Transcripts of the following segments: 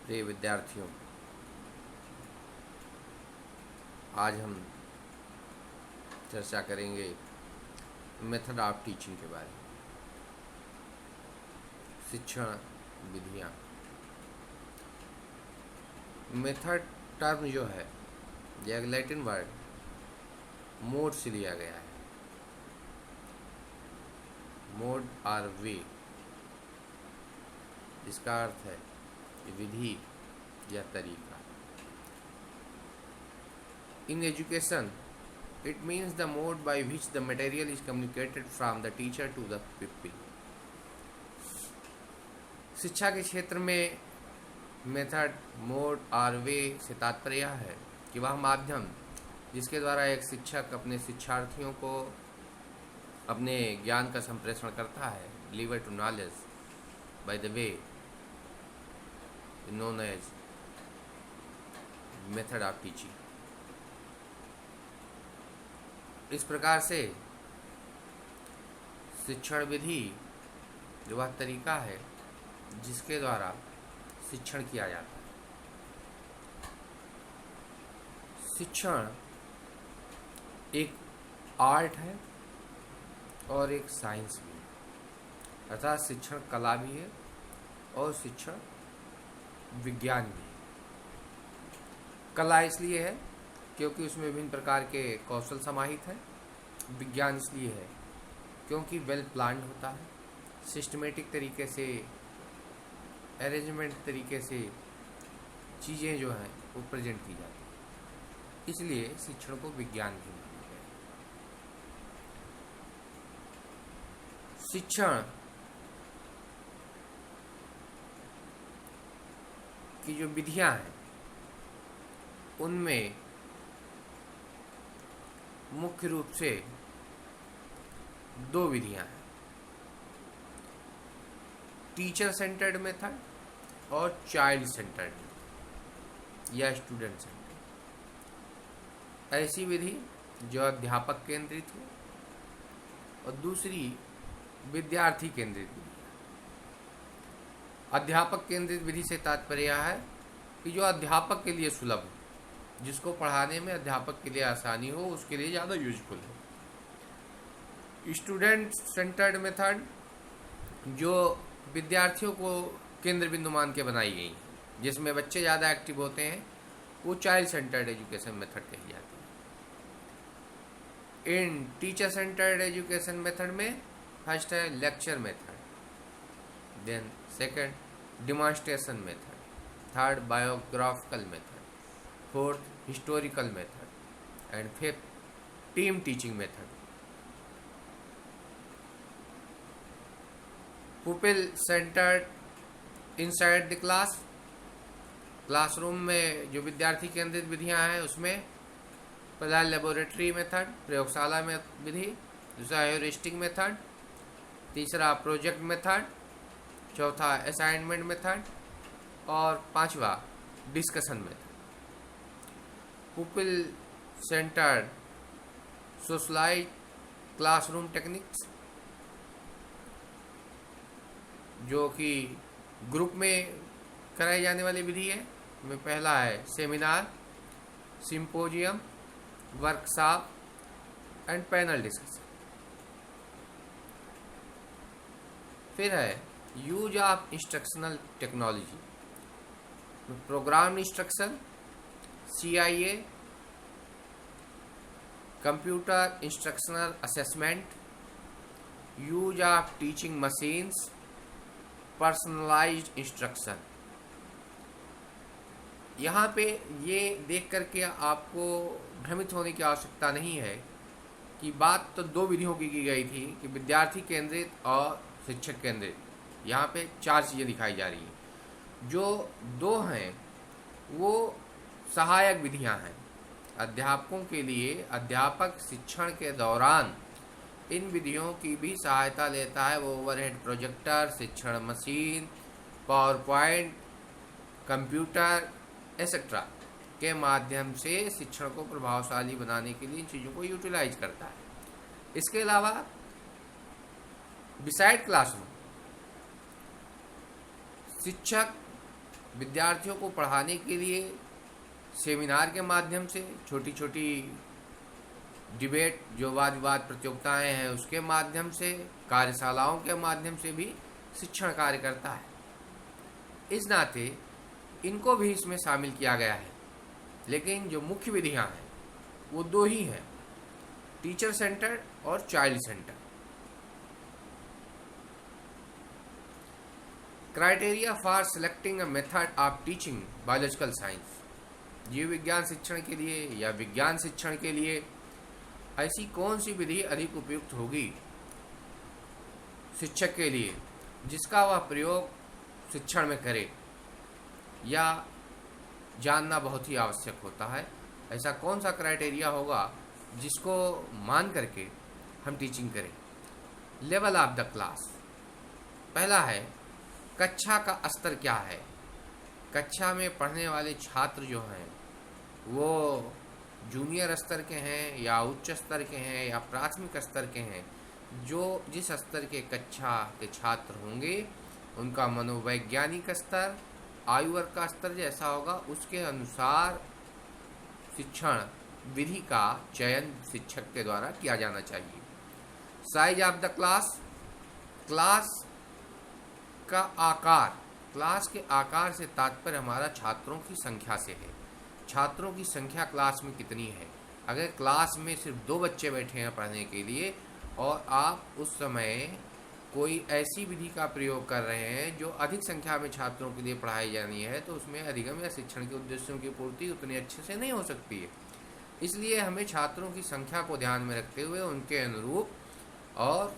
प्रिय विद्यार्थियों, आज हम चर्चा करेंगे मेथड ऑफ टीचिंग के बारे में। शिक्षण विधियाँ। मेथड टर्म जो है यह एक लैटिन वर्ड मोड से लिया गया है। मोड और वे, इसका अर्थ है विधि या तरीका। In education, it means the mode by which the material is communicated from the teacher to the pupil. शिक्षा के क्षेत्र में मेथड, मोड और वे से तात्पर्य यह है कि वह माध्यम जिसके द्वारा एक शिक्षक अपने शिक्षार्थियों को अपने ज्ञान का संप्रेषण करता है, deliver to knowledge by the way known as method of teaching। इस प्रकार से शिक्षण विधि जो वह तरीका है जिसके द्वारा शिक्षण किया जाता है। शिक्षण एक आर्ट है और एक साइंस भी है, अर्थात शिक्षण कला भी है और शिक्षण विज्ञान भी है। कला इसलिए है क्योंकि उसमें विभिन्न प्रकार के कौशल समाहित हैं। विज्ञान इसलिए है क्योंकि वेल प्लान्ड होता है, सिस्टमेटिक तरीके से, अरेंजमेंट तरीके से चीज़ें जो हैं वो प्रेजेंट की जाती हैं, इसलिए शिक्षण को विज्ञान भी माना गया है। शिक्षण की जो विधियां हैं उनमें मुख्य रूप से दो विधियां हैं, टीचर सेंटर्ड मेथड और चाइल्ड सेंटर्ड या स्टूडेंट सेंटर्ड। ऐसी विधि जो अध्यापक केंद्रित हो और दूसरी विद्यार्थी केंद्रित विधि। अध्यापक केंद्रित विधि से तात्पर्य है कि जो अध्यापक के लिए सुलभ हो, जिसको पढ़ाने में अध्यापक के लिए आसानी हो, उसके लिए ज़्यादा यूजफुल हो। स्टूडेंट सेंटर्ड मेथड जो विद्यार्थियों को केंद्र बिंदु मान के बनाई गई है, जिसमें बच्चे ज़्यादा एक्टिव होते हैं, वो चाइल्ड सेंटर्ड एजुकेशन मेथड कही जाती है। इन टीचर सेंटर्ड एजुकेशन मेथड में फर्स्ट है lecture method, then second demonstration method, third biographical method, fourth historical method and fifth team teaching method. Pupil centred inside the class, classroom में जो विद्यार्थी केंद्रित विधियां हैं उसमें पहला लेबोरेटरी मेथड, प्रयोगशाला में विधि, दूसरा ह्यूरिस्टिक मेथड, तीसरा प्रोजेक्ट मेथड, चौथा असाइनमेंट मेथड और पांचवा discussion method. Pupil centred socialise classroom techniques जो कि ग्रुप में कराई जाने वाली विधि है, में पहला है seminar, symposium, workshop and panel discussion. फिर है use of instructional technology, programme instruction, CIA, computer instructional assessment, use of teaching machines, personalised instruction. यहाँ पे ये देख करके आपको भ्रमित होने की आवश्यकता नहीं है कि बात तो दो विधियों की गई थी कि विद्यार्थी केंद्रित और शिक्षक केंद्रित। यहाँ पे चार चीज़ें दिखाई जा रही हैं। जो दो हैं वो सहायक विधियां हैं अध्यापकों के लिए। अध्यापक शिक्षण के दौरान इन विधियों की भी सहायता लेता है। वो ओवरहेड प्रोजेक्टर, शिक्षण machine, power point, computer etcetera के माध्यम से शिक्षण को प्रभावशाली बनाने के लिए इन चीज़ों को यूटिलाइज करता है। इसके अलावा बिसाइड क्लासरूम शिक्षक विद्यार्थियों को पढ़ाने के लिए सेमिनार के माध्यम से, छोटी छोटी डिबेट जो वाद विवाद प्रतियोगिताएं हैं उसके माध्यम से, कार्यशालाओं के माध्यम से भी शिक्षण कार्य करता है। इस नाते इनको भी इसमें शामिल किया गया है। लेकिन जो मुख्य विधियां हैं वो दो ही हैं, टीचर सेंटर्ड और child centred. Criteria for selecting a method of teaching biological science. जीव विज्ञान शिक्षण के लिए या विज्ञान शिक्षण के लिए ऐसी कौन सी विधि अधिक उपयुक्त होगी शिक्षक के लिए, जिसका वह प्रयोग शिक्षण में करे, या जानना बहुत ही आवश्यक होता है। ऐसा कौन सा क्राइटेरिया होगा जिसको मान करके हम टीचिंग करें। Level of the class. पहला है कक्षा का स्तर क्या है। कक्षा में पढ़ने वाले छात्र जो हैं वो जूनियर स्तर के हैं या उच्च स्तर के हैं या प्राथमिक स्तर के हैं। जो जिस स्तर के कक्षा के छात्र होंगे उनका मनोवैज्ञानिक स्तर, आयु वर्ग का स्तर जैसा होगा उसके अनुसार शिक्षण विधि का चयन शिक्षक के द्वारा किया जाना चाहिए। Size of the class. Class का आकार। क्लास के आकार से तात्पर्य हमारा छात्रों की संख्या से है। छात्रों की संख्या क्लास में कितनी है। अगर क्लास में सिर्फ 2 बच्चे बैठे हैं पढ़ने के लिए और आप उस समय कोई ऐसी विधि का प्रयोग कर रहे हैं जो अधिक संख्या में छात्रों के लिए पढ़ाई जानी है, तो उसमें अधिगम या शिक्षण के उद्देश्यों की पूर्ति उतनी अच्छे से नहीं हो सकती है। इसलिए हमें छात्रों की संख्या को ध्यान में रखते हुए उनके अनुरूप और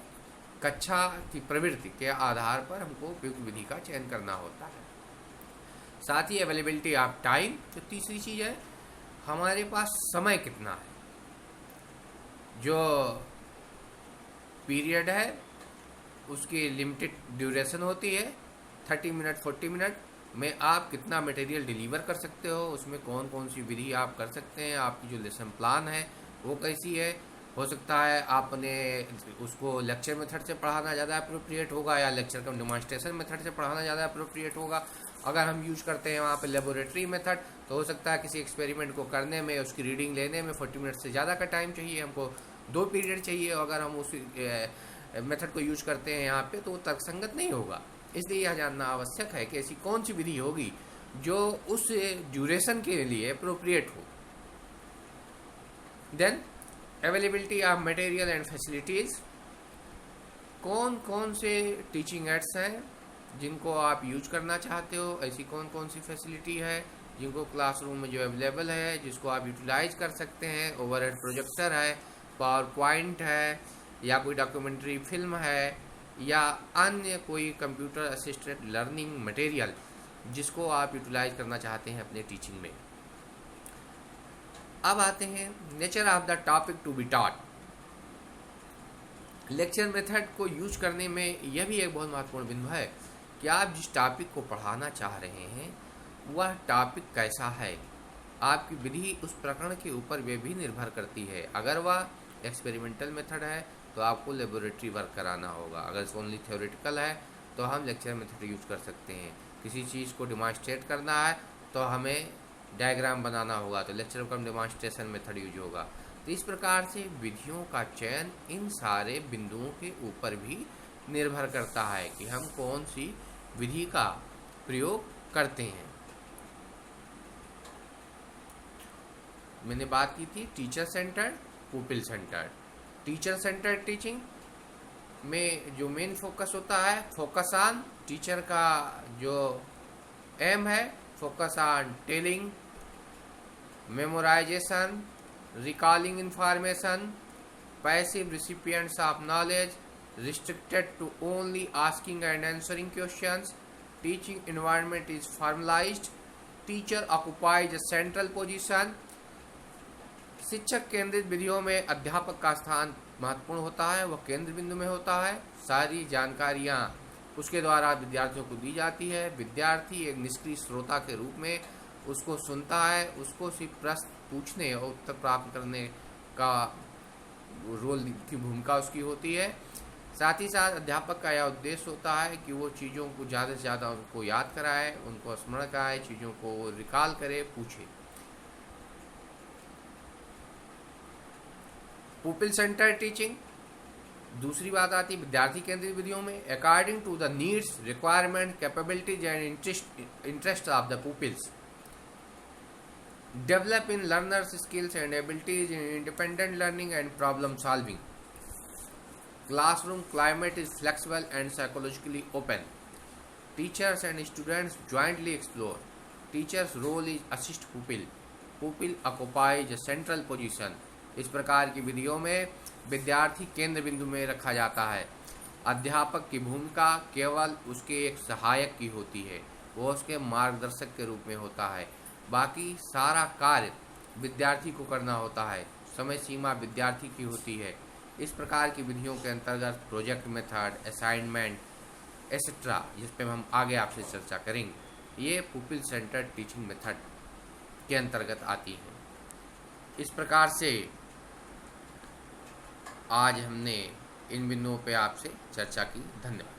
कक्षा की प्रवृत्ति के आधार पर हमको उपयुक्त विधि का चयन करना होता है। साथ ही अवेलेबिलिटी ऑफ टाइम। तो तीसरी चीज़ है हमारे पास समय कितना है। जो पीरियड है उसकी लिमिटेड ड्यूरेशन होती है, 30 मिनट 40 मिनट में आप कितना मटेरियल डिलीवर कर सकते हो, उसमें कौन कौन सी विधि आप कर सकते हैं, आपकी जो लेसन प्लान है वो कैसी है। हो सकता है आपने उसको लेक्चर मेथड से पढ़ाना ज़्यादा अप्रोप्रिएट होगा या लेक्चर कम डेमोन्स्ट्रेशन मेथड से पढ़ाना ज़्यादा अप्रोप्रिएट होगा। अगर हम यूज करते हैं वहाँ पे लेबोरेटरी मेथड, तो हो सकता है किसी एक्सपेरिमेंट को करने में, उसकी रीडिंग लेने में 40 मिनट से ज़्यादा का टाइम चाहिए, हमको 2 पीरियड चाहिए। अगर हम उस मेथड को यूज करते हैं यहाँ पे तो वो तर्कसंगत नहीं होगा। इसलिए यह जानना आवश्यक है कि ऐसी कौन सी विधि होगी जो उस ड्यूरेशन के लिए अप्रोप्रिएट हो। Then availability of material and facilities. कौन कौन से टीचिंग एड्स हैं जिनको आप यूज करना चाहते हो, ऐसी कौन कौन सी फैसिलिटी है जिनको क्लासरूम में जो अवेलेबल है जिसको आप यूटिलाइज कर सकते हैं। ओवरहेड प्रोजेक्टर है, पावर पॉइंट है, या कोई डॉक्यूमेंट्री फिल्म है, या अन्य कोई कंप्यूटर असिस्टेड लर्निंग मटेरियल जिसको आप यूटिलाइज करना चाहते हैं अपने टीचिंग में। अब आते हैं nature of the topic to be taught. Lecture method को यूज करने में यह भी एक बहुत महत्वपूर्ण बिंदु है कि आप जिस टॉपिक को पढ़ाना चाह रहे हैं वह टॉपिक कैसा है। आपकी विधि उस प्रकरण के ऊपर वे भी निर्भर करती है। अगर वह एक्सपेरिमेंटल मेथड है तो आपको लेबोरेटरी वर्क कराना होगा। अगर ओनली थ्योरेटिकल है तो हम लेक्चर मेथड यूज कर सकते हैं। किसी चीज़ को डिमॉन्स्ट्रेट करना है तो हमें डायग्राम बनाना होगा तो लेक्चर कम डिमॉन्स्ट्रेशन मेथड यूज होगा। तो इस प्रकार से विधियों का चयन इन सारे बिंदुओं के ऊपर भी निर्भर करता है कि हम कौन सी विधि का प्रयोग करते हैं। मैंने बात की थी teacher centred, pupil centred. Teacher centred teaching में जो मेन फोकस होता है, फोकस ऑन, टीचर का जो एम है focus on telling, memorisation, recalling information, passive recipients of knowledge, restricted to only asking and answering questions, teaching environment is formalized, teacher occupies a central position। शिक्षक केंद्रित विधियों में अध्यापक का स्थान महत्वपूर्ण होता है, वह केंद्र बिंदु में होता है। सारी जानकारियाँ उसके द्वारा विद्यार्थियों को दी जाती है। विद्यार्थी एक निष्क्रिय श्रोता के रूप में उसको सुनता है, उसको सिर्फ प्रश्न पूछने और उत्तर प्राप्त करने का रोल की भूमिका उसकी होती है। साथ ही साथ अध्यापक का यह उद्देश्य होता है कि वो चीज़ों को ज़्यादा से ज़्यादा उनको याद कराए, उनको स्मरण कराए, चीज़ों को रिकॉल करे, पूछे। पुपिल सेंटर टीचिंग, दूसरी बात आती है विद्यार्थी केंद्रित विधियों में। According to the needs, requirement, capabilities and interest of the pupils, develop in learners skills and abilities in independent learning and problem solving. Classroom climate is flexible and psychologically open. Teachers and students jointly explore. Teacher's role is assist pupil. Pupil occupies a central position. इस प्रकार की विधियों में विद्यार्थी केंद्र बिंदु में रखा जाता है। अध्यापक की भूमिका केवल उसके एक सहायक की होती है, वो उसके मार्गदर्शक के रूप में होता है। बाकी सारा कार्य विद्यार्थी को करना होता है, समय सीमा विद्यार्थी की होती है। इस प्रकार की विधियों के अंतर्गत प्रोजेक्ट मेथड, असाइनमेंट एक्सेट्रा, जिस पे हम आगे आपसे चर्चा करेंगे, ये पुपिल सेंटर्ड टीचिंग मेथड के अंतर्गत आती हैं। इस प्रकार से आज हमने इन बिंदुओं पे आपसे चर्चा की। धन्यवाद।